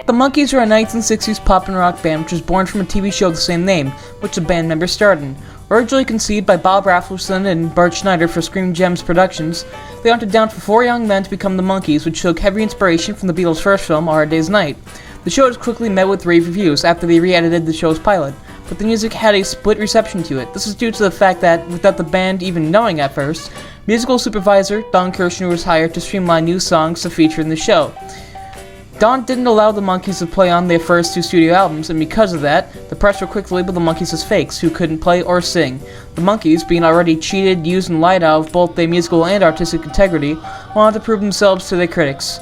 The Monkees were a 1960s pop and rock band which was born from a TV show of the same name, which the band members starred in. Originally conceived by Bob Rafelson and Bert Schneider for Scream Gems Productions, they hunted down for 4 young men to become the Monkees, which took heavy inspiration from the Beatles' first film, A Hard Day's Night. The show was quickly met with rave reviews after they re-edited the show's pilot, but the music had a split reception to it. This is due to the fact that, without the band even knowing at first, musical supervisor Don Kirshner was hired to streamline new songs to feature in the show. Don didn't allow the Monkees to play on their first 2 studio albums, and because of that, the press would quickly label the Monkees as fakes, who couldn't play or sing. The Monkees, being already cheated, used, and lied out of both their musical and artistic integrity, wanted to prove themselves to their critics.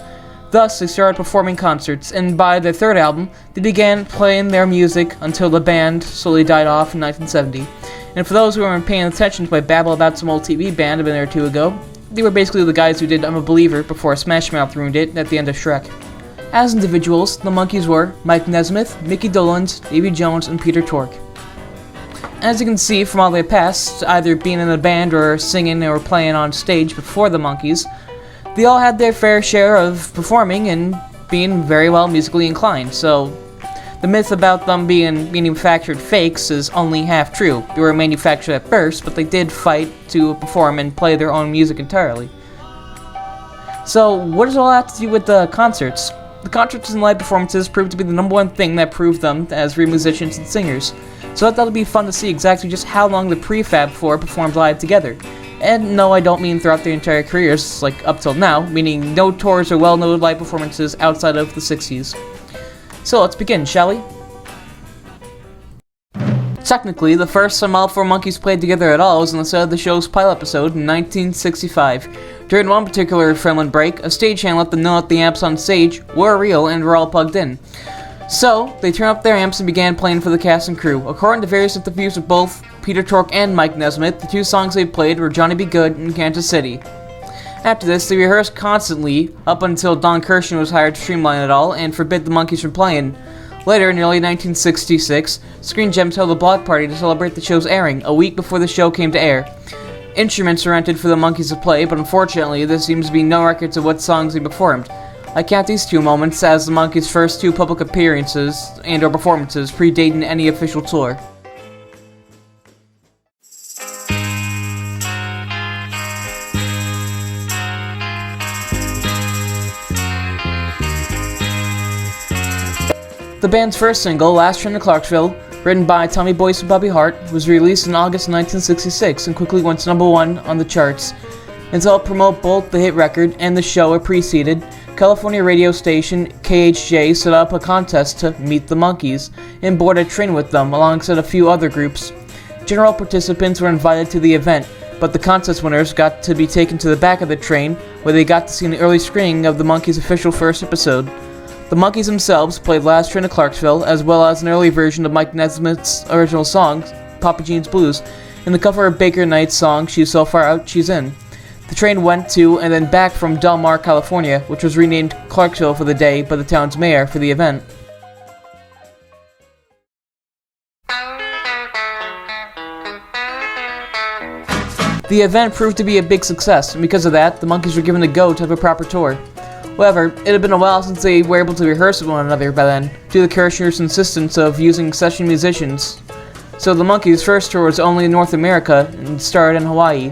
Thus, they started performing concerts, and by their 3rd album, they began playing their music until the band slowly died off in 1970. And for those who weren't paying attention to my babble about some old TV band a minute or two ago, they were basically the guys who did I'm a Believer before Smash Mouth ruined it at the end of Shrek. As individuals, the Monkees were Mike Nesmith, Mickey Dolenz, Davy Jones, and Peter Tork. As you can see from all their past, either being in a band or singing or playing on stage before the Monkees, they all had their fair share of performing and being very well musically inclined, so the myth about them being manufactured fakes is only half true. They were manufactured at first, but they did fight to perform and play their own music entirely. So, what does all that have to do with the concerts? The concerts and live performances proved to be the #1 thing that proved them as real musicians and singers, so I thought it'd be fun to see exactly just how long the Prefab Four performed live together. And no, I don't mean throughout their entire careers, like up till now, meaning no tours or well-known live performances outside of the 60s. So let's begin, shall we? Technically, the first time all 4 Monkees played together at all was on the set of the show's pilot episode in 1965. During one particular filming break, a stagehand let them know that the amps on stage were real and were all plugged in. So, they turned up their amps and began playing for the cast and crew. According to various interviews with both Peter Tork and Mike Nesmith, the 2 songs they played were Johnny B. Good and Kansas City. After this, they rehearsed constantly, up until Don Kirshner was hired to streamline it all and forbid the Monkees from playing. Later, in early 1966, Screen Gems held a block party to celebrate the show's airing, a week before the show came to air. Instruments were rented for the Monkees to play, but unfortunately, there seems to be no records of what songs they performed. I count these 2 moments as the Monkees' first 2 public appearances and/or performances, predating any official tour. The band's first single, Last Train to Clarksville, written by Tommy Boyce and Bobby Hart, was released in August 1966 and quickly went to #1 on the charts. And to help promote both the hit record and the show it preceded, California radio station KHJ set up a contest to meet the Monkees and board a train with them alongside a few other groups. General participants were invited to the event, but the contest winners got to be taken to the back of the train where they got to see an early screening of the Monkees' official first episode. The Monkees themselves played Last Train to Clarksville, as well as an early version of Mike Nesmith's original song, Papa Jean's Blues, and the cover of Baker Knight's song, She's So Far Out, She's In. The train went to and then back from Del Mar, California, which was renamed Clarksville for the day by the town's mayor for the event. The event proved to be a big success, and because of that, the Monkees were given a go to have a proper tour. However, it had been a while since they were able to rehearse with one another by then, due to Kirshner's insistence of using session musicians. So the Monkees' first tour was only in North America and started in Hawaii.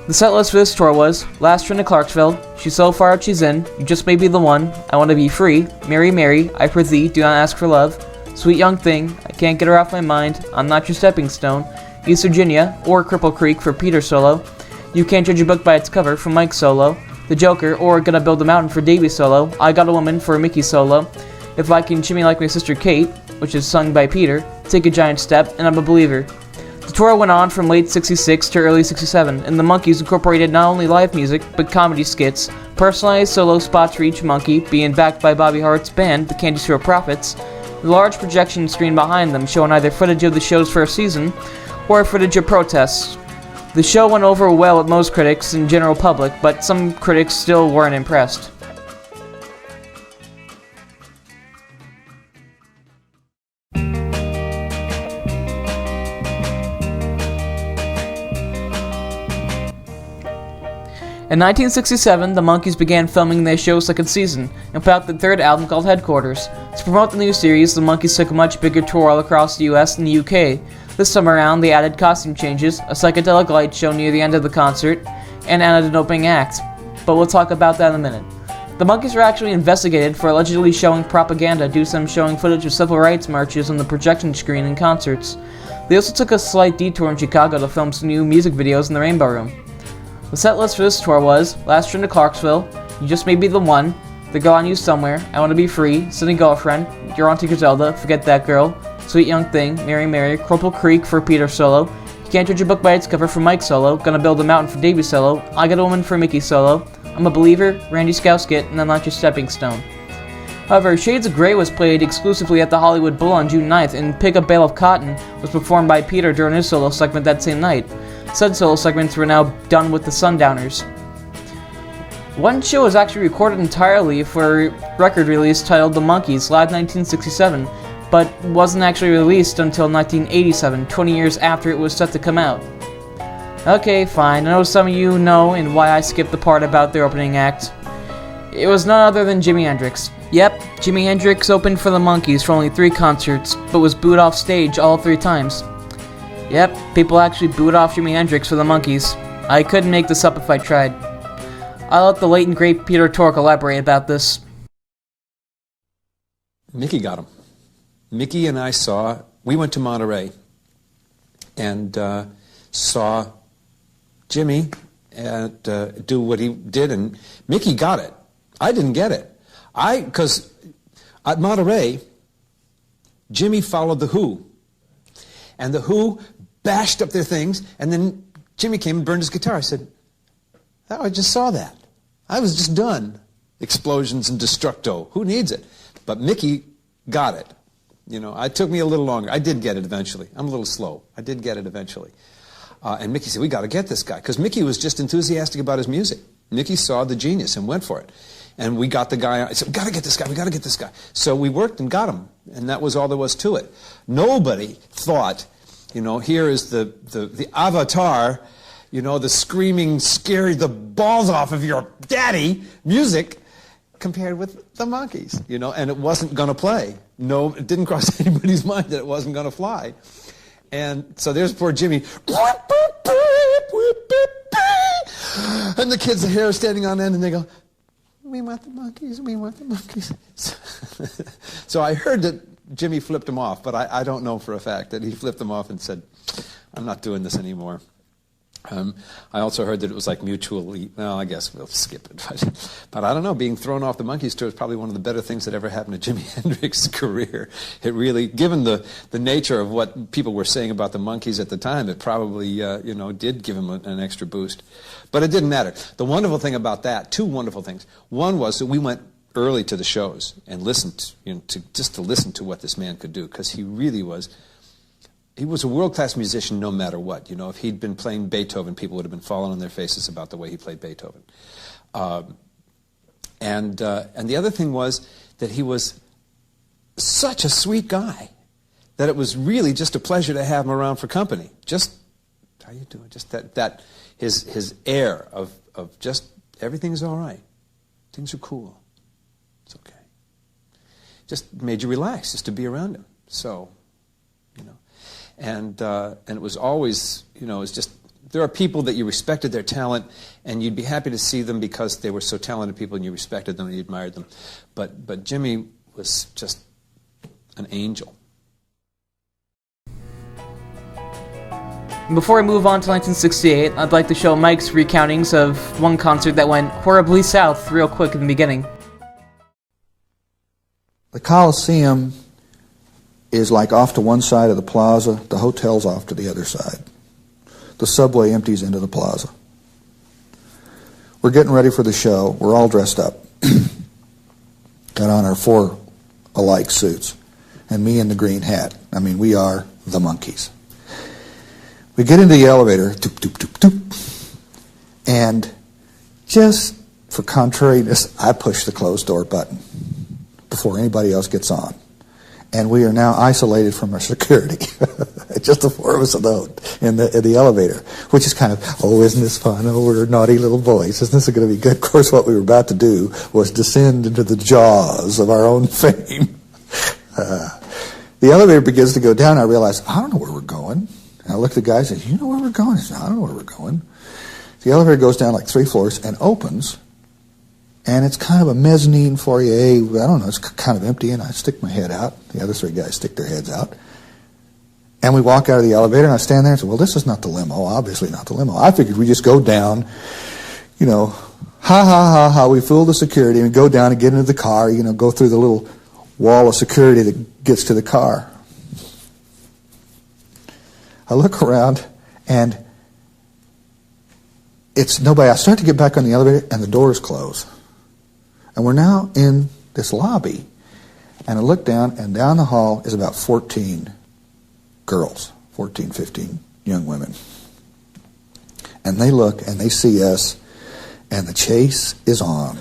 The set list for this tour was Last Train to Clarksville, She's So Far Out She's In, You Just May Be the One, I Want to Be Free, Mary Mary, I For Thee, Do Not Ask for Love, Sweet Young Thing, I Can't Get Her Off My Mind, I'm Not Your Stepping Stone, East Virginia, or Cripple Creek for Peter's solo, You Can't Judge a Book by Its Cover for Mike's solo, The Joker, or Gonna Build a Mountain for Davy's solo, I Got a Woman for Mickey's solo, If I Can Shimmy Like My Sister Kate, which is sung by Peter, Take a Giant Step, and I'm a Believer. The tour went on from late 66 to early 67, and the Monkees incorporated not only live music, but comedy skits, personalized solo spots for each Monkee, being backed by Bobby Hart's band, the Candy Store Prophets, a large projection screen behind them showing either footage of the show's first season, or footage of protests. The show went over well with most critics and general public, but some critics still weren't impressed. In 1967, the Monkees began filming their show's second season, and put out their third album called Headquarters. To promote the new series, the Monkees took a much bigger tour all across the US and the UK. This time around, they added costume changes, a psychedelic light show near the end of the concert, and added an opening act. But we'll talk about that in a minute. The Monkees were actually investigated for allegedly showing propaganda due to them showing footage of civil rights marches on the projection screen in concerts. They also took a slight detour in Chicago to film some new music videos in the Rainbow Room. The set list for this tour was Last Train to Clarksville, You Just May Be the One, The Girl I Knew Somewhere, I Want to Be Free, City Girlfriend, Your Auntie Griselda, Forget That Girl, Sweet Young Thing, Mary Mary, Cripple Creek for Peter solo, You Can't Judge a Book by Its Cover for Mike solo, Gonna Build a Mountain for Davey solo, I Got a Woman for Mickey solo, I'm a Believer, Randy Scousket, and I'm Not Your Stepping Stone. However, Shades of Grey was played exclusively at the Hollywood Bowl on June 9th, and Pick Up Bale of Cotton was performed by Peter during his solo segment that same night. Said solo segments were now done with the Sundowners. One show was actually recorded entirely for a record release titled The Monkees, live 1967, but wasn't actually released until 1987, 20 years after it was set to come out. Okay, fine, I know some of you know and why I skipped the part about their opening act. It was none other than Jimi Hendrix. Yep, Jimi Hendrix opened for the Monkees for only 3 concerts, but was booed off stage all 3 times. Yep, people actually booed off Jimi Hendrix for the Monkees. I couldn't make this up if I tried. I'll let the late and great Peter Tork elaborate about this. Mickey got him. Mickey and I we went to Monterey and saw Jimmy do what he did, and Mickey got it. I didn't get it. Because at Monterey, Jimmy followed The Who. And The Who bashed up their things, and then Jimmy came and burned his guitar. I said, oh, I just saw that. I was just done. Explosions and destructo. Who needs it? But Mickey got it. You know, it took me a little longer. I did get it eventually. I'm a little slow. I did get it eventually. And Mickey said, we got to get this guy. Because Mickey was just enthusiastic about his music. Mickey saw the genius and went for it. And we got the guy. I said, we got to get this guy. We got to get this guy. So we worked and got him. And that was all there was to it. Nobody thought, you know, here is the avatar, you know, the screaming, scary, the balls off of your daddy music compared with the Monkees, you know, and it wasn't going to play. No, it didn't cross anybody's mind that it wasn't going to fly. And so there's poor Jimmy. And the kids' hair is standing on end, and they go, we want the Monkees, we want the Monkees. So I heard that Jimmy flipped him off, but I don't know for a fact that he flipped him off and said, I'm not doing this anymore. I also heard that it was like mutually, well, I guess we'll skip it. But I don't know, being thrown off the Monkess Tours is probably one of the better things that ever happened to Jimi Hendrix's career. It really, given the nature of what people were saying about the Monkees at the time, it probably, you know, did give him an extra boost. But it didn't matter. The wonderful thing about that, 2 wonderful things. One was that we went early to the shows and listened, you know, to listen to what this man could do, because he really was. He was a world-class musician no matter what. You know, if he'd been playing Beethoven, people would have been falling on their faces about the way he played Beethoven. And the other thing was that he was such a sweet guy that it was really just a pleasure to have him around for company. Just, how you doing? Just that his air of just everything's all right. Things are cool. It's okay. Just made you relax just to be around him. So, you know. And it was always, you know, it's just, there are people that you respected their talent, and you'd be happy to see them because they were so talented people and you respected them and you admired them. But Jimmy was just an angel. Before I move on to 1968, I'd like to show Mike's recountings of one concert that went horribly south real quick in the beginning. The Coliseum is like off to one side of the plaza, the hotel's off to the other side. The subway empties into the plaza. We're getting ready for the show. We're all dressed up. Got on our 4 alike suits. And me in the green hat. I mean, we are the Monkees. We get into the elevator, doop, doop, doop, doop. And just for contrariness, I push the closed door button before anybody else gets on. And we are now isolated from our security. Just the four of us alone in the elevator, which is kind of, oh, isn't this fun? Oh, we're naughty little boys. Isn't this going to be good? Of course, what we were about to do was descend into the jaws of our own fame. The elevator begins to go down. I realize, I don't know where we're going. And I look at the guy and say, you know where we're going? He said, I don't know where we're going. The elevator goes down like 3 floors and opens, and it's kind of a mezzanine foyer. I don't know, it's kind of empty, and I stick my head out. The other 3 guys stick their heads out. And we walk out of the elevator, and I stand there and say, well, this is not the limo, obviously not the limo. I figured we just go down, you know, we fool the security and go down and get into the car, you know, go through the little wall of security that gets to the car. I look around, and it's nobody. I start to get back on the elevator, and the doors close. And we're now in this lobby. And I look down, and down the hall is about 14 girls, 14, 15 young women. And they look, and they see us, and the chase is on.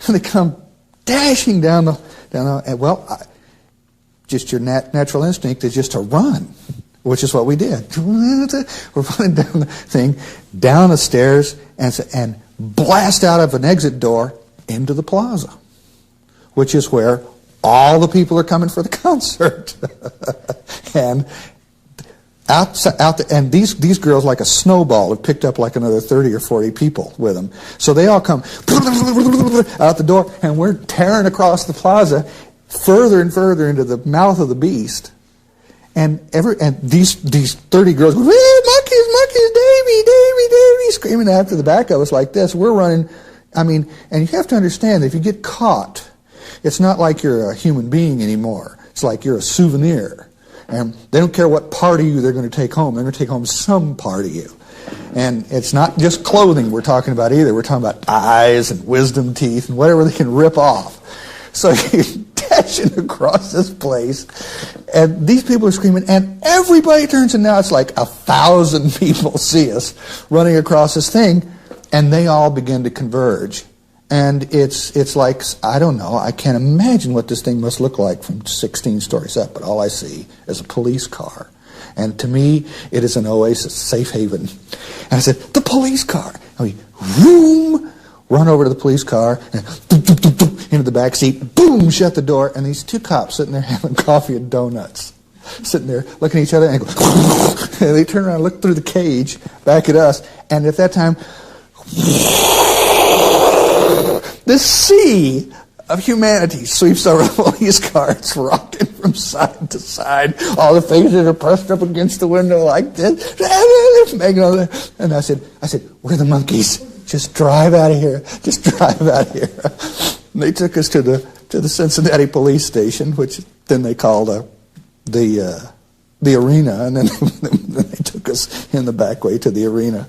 And they come dashing down the and well, just your natural instinct is just to run, which is what we did. We're running down the thing, down the stairs, and blast out of an exit door into the plaza, which is where all the people are coming for the concert. And and these girls, like a snowball, have picked up like another 30 or 40 people with them. So they all come out the door, and we're tearing across the plaza, further and further into the mouth of the beast. And these 30 girls, Monkees, Davy, screaming after the back of us like this. We're running. I mean, and you have to understand that if you get caught, it's not like you're a human being anymore. It's like you're a souvenir. And they don't care what part of you they're going to take home. They're going to take home some part of you. And it's not just clothing we're talking about either. We're talking about eyes and wisdom teeth and whatever they can rip off. So you're dashing across this place, and these people are screaming, and everybody turns, and now it's like 1,000 people see us running across this thing, and they all begin to converge. And it's like, I don't know, I can't imagine what this thing must look like from 16 stories up, but all I see is a police car. And to me, it is an oasis, safe haven. And I said, the police car. And we run over to the police car, and into the back seat, boom, shut the door, and these 2 cops sitting there having coffee and donuts, sitting there looking at each other, and go, and they turn around and look through the cage back at us, and at that time, this sea of humanity sweeps over the police car. It's rocking from side to side. All the faces are pressed up against the window like this. And I said, we're the Monkees. Just drive out of here. Just drive out of here. And they took us to the Cincinnati police station, which then they called the arena, and then they took us in the back way to the arena.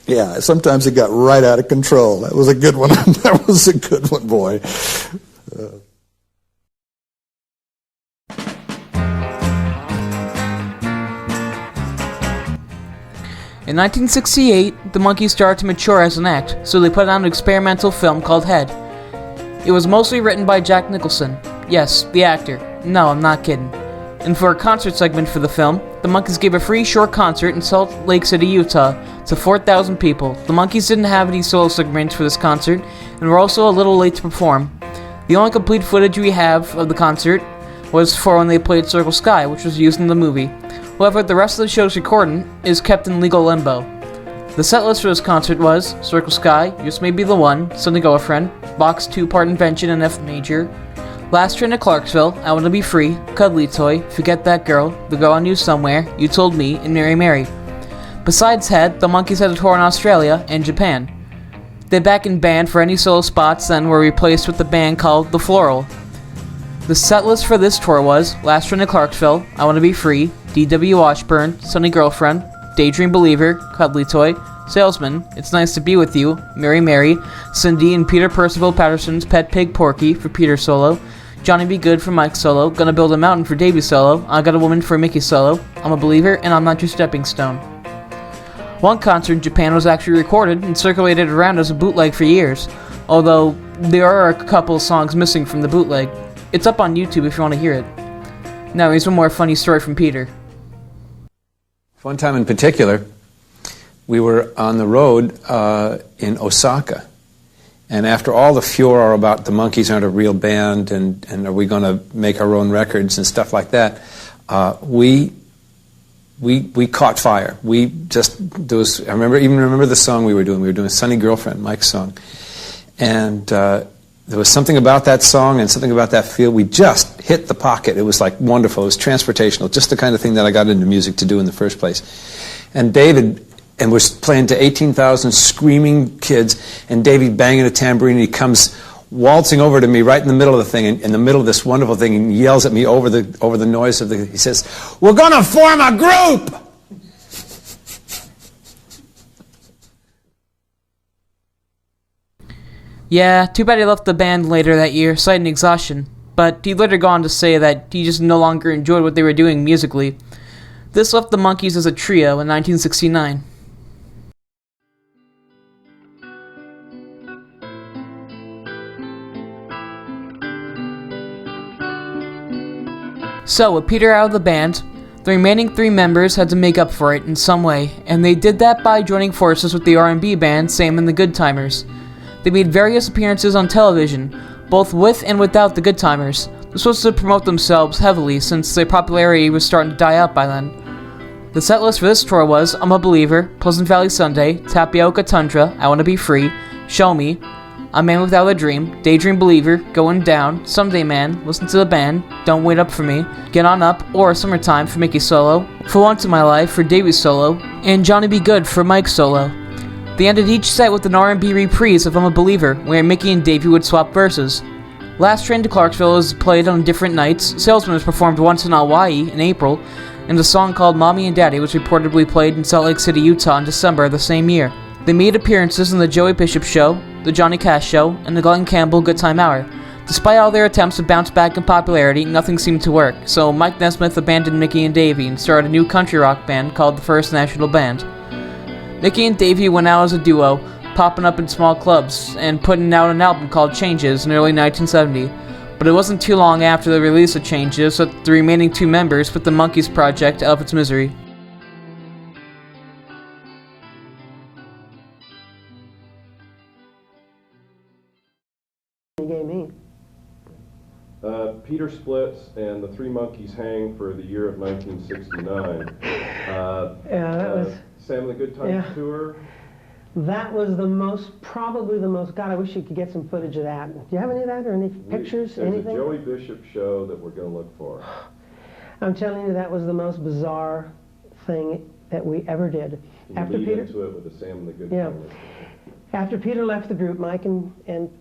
Yeah, sometimes it got right out of control. That was a good one. That was a good one, boy. In 1968, the Monkees started to mature as an act, so they put out an experimental film called Head. It was mostly written by Jack Nicholson. Yes, the actor. No, I'm not kidding. And for a concert segment for the film, the Monkees gave a free short concert in Salt Lake City, Utah, to 4,000 people. The Monkees didn't have any solo segments for this concert, and were also a little late to perform. The only complete footage we have of the concert was for when they played Circle Sky, which was used in the movie. However, the rest of the show's recording is kept in legal limbo. The set list for this concert was Circle Sky, Just May Be the One, Sunday Girlfriend, Bach's 2-part Invention in F major, Last Train to Clarksville, I Want to Be Free, Cuddly Toy, Forget That Girl, The Girl I Knew Somewhere, You Told Me, and Mary Mary. Besides Head, the Monkees had a tour in Australia and Japan. They back in band for any solo spots, then were replaced with a band called The Floral. The set list for this tour was Last Train to Clarksville, I Want to Be Free, D.W. Washburn, Sunny Girlfriend, Daydream Believer, Cuddly Toy, Salesman, It's Nice to Be With You, Mary Mary, Cindy and Peter Percival Patterson's Pet Pig Porky for Peter solo, Johnny Be Good for Mike solo, Gonna Build a Mountain for Davey solo, I Got a Woman for Mickey solo, I'm a Believer, and I'm Not Your Stepping Stone. One concert in Japan was actually recorded and circulated around as a bootleg for years, although there are a couple songs missing from the bootleg. It's up on YouTube if you want to hear it. Now here's one more funny story from Peter. One time in particular, we were on the road in Osaka, and after all the furor about the Monkees aren't a real band and are we going to make our own records and stuff like that, we caught fire. I remember the song we were doing. We were doing "Sunny Girlfriend," Mike's song, and there was something about that song and something about that feel. We just hit the pocket. It was like wonderful. It was transportational, just the kind of thing that I got into music to do in the first place. And we're playing to 18,000 screaming kids, and Davey banging a tambourine, and he comes waltzing over to me right in the middle of the thing, in the middle of this wonderful thing, and yells at me over the noise of he says, "We're going to form a group!" Yeah, too bad he left the band later that year, citing exhaustion, but he later go on to say that he just no longer enjoyed what they were doing musically. This left the Monkees as a trio in 1969. So, with Peter out of the band, the remaining 3 members had to make up for it in some way, and they did that by joining forces with the R&B band Sam and the Good Timers. They made various appearances on television, both with and without the Good Timers. This was to promote themselves heavily since their popularity was starting to die out by then. The set list for this tour was I'm a Believer, Pleasant Valley Sunday, Tapioca Tundra, I Wanna Be Free, Show Me, A Man Without a Dream, Daydream Believer, Going Down, Someday Man, Listen to the Band, Don't Wait Up for Me, Get On Up, or Summertime for Mickey solo, For Once in My Life for Davey's solo, and Johnny Be Good for Mike's solo. They ended each set with an R&B reprise of I'm a Believer, where Mickey and Davey would swap verses. Last Train to Clarksville was played on different nights, Salesman was performed once in Hawaii in April, and a song called Mommy and Daddy was reportedly played in Salt Lake City, Utah in December of the same year. They made appearances in the Joey Bishop Show, the Johnny Cash Show, and the Glenn Campbell Good Time Hour. Despite all their attempts to bounce back in popularity, nothing seemed to work, so Mike Nesmith abandoned Mickey and Davey and started a new country rock band called the First National Band. Mickey and Davey went out as a duo, popping up in small clubs, and putting out an album called Changes in early 1970. But it wasn't too long after the release of Changes that the remaining 2 members put the Monkees project out of its misery. You gave me. Peter splits and the 3 Monkees hang for the year of 1969. That was Sam and the Good Times tour. That was probably the most. God, I wish you could get some footage of that. Do you have any of that or any pictures? There's anything? a Joey Bishop show that we're going to look for. I'm telling you, that was the most bizarre thing that we ever did. After Peter into it with the Sam and the Good Times. After Peter left the group, Mike and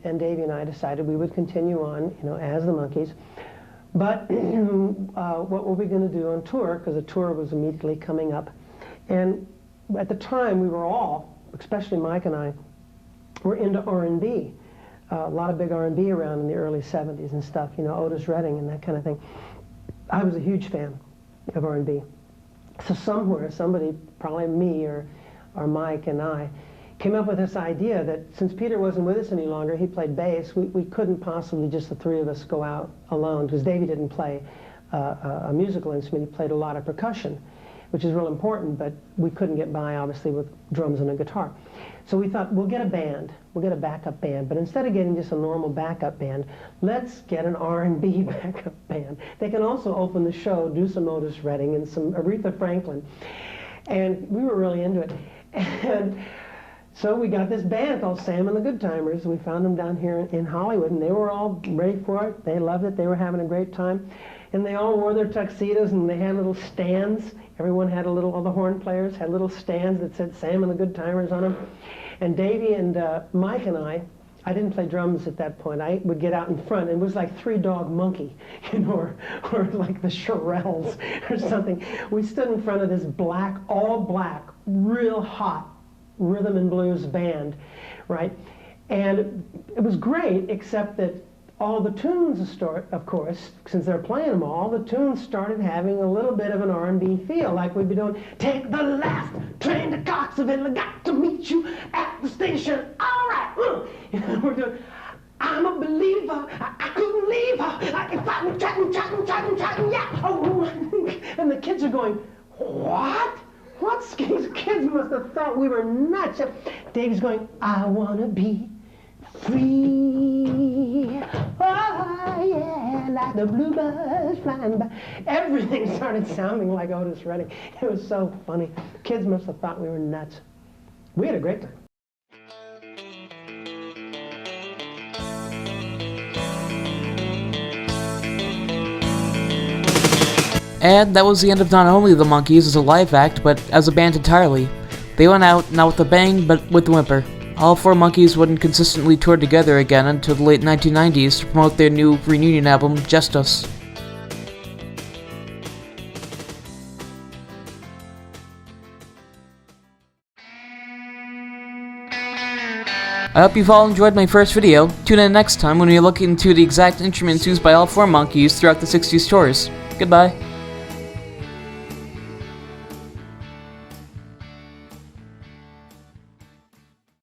Davey and I decided we would continue on, as the Monkees. But what were we going to do on tour? Because the tour was immediately coming up, and at the time we were all, especially Mike and I, were into R&B. A lot of big R&B around in the early 70s and stuff. Otis Redding and that kind of thing. I was a huge fan of R&B. So somewhere, somebody, probably me or Mike and I, came up with this idea that since Peter wasn't with us any longer, he played bass, we couldn't possibly just the 3 of us go out alone, because Davey didn't play a musical instrument. He played a lot of percussion, which is real important, but we couldn't get by, obviously, with drums and a guitar. So we thought, we'll get a band, we'll get a backup band, but instead of getting just a normal backup band, let's get an R&B backup band. They can also open the show, do some Otis Redding and some Aretha Franklin. And we were really into it. And so we got this band called Sam and the Good Timers. We found them down here in Hollywood, and they were all ready for it. They loved it. They were having a great time. And they all wore their tuxedos, and they had little stands. Everyone had all the horn players had little stands that said Sam and the Good Timers on them. And Davey and Mike and I didn't play drums at that point. I would get out in front, and it was like Three Dog Monkey, or like the Shirelles or something. We stood in front of this all black, real hot rhythm and blues band, right? And it was great, except that all the tunes, of course, since they're playing them all the tunes started having a little bit of an R&B feel, like we'd be doing, take the last train to Coxville, I got to meet you at the station, all right. We're doing, I'm a believer. I couldn't leave her. Chatting, yeah. Oh, and the kids are going, what? What? These kids must have thought we were nuts. Dave's going, I want to be free. Oh, yeah, like the bluebirds flying by. Everything started sounding like Otis Redding. It was so funny. Kids must have thought we were nuts. We had a great time. And that was the end of not only the Monkees as a live act, but as a band entirely. They went out, not with a bang, but with a whimper. All four Monkees wouldn't consistently tour together again until the late 1990s to promote their new reunion album, Just Us. I hope you've all enjoyed my first video. Tune in next time when we look into the exact instruments used by all four Monkees throughout the 60s tours. Goodbye.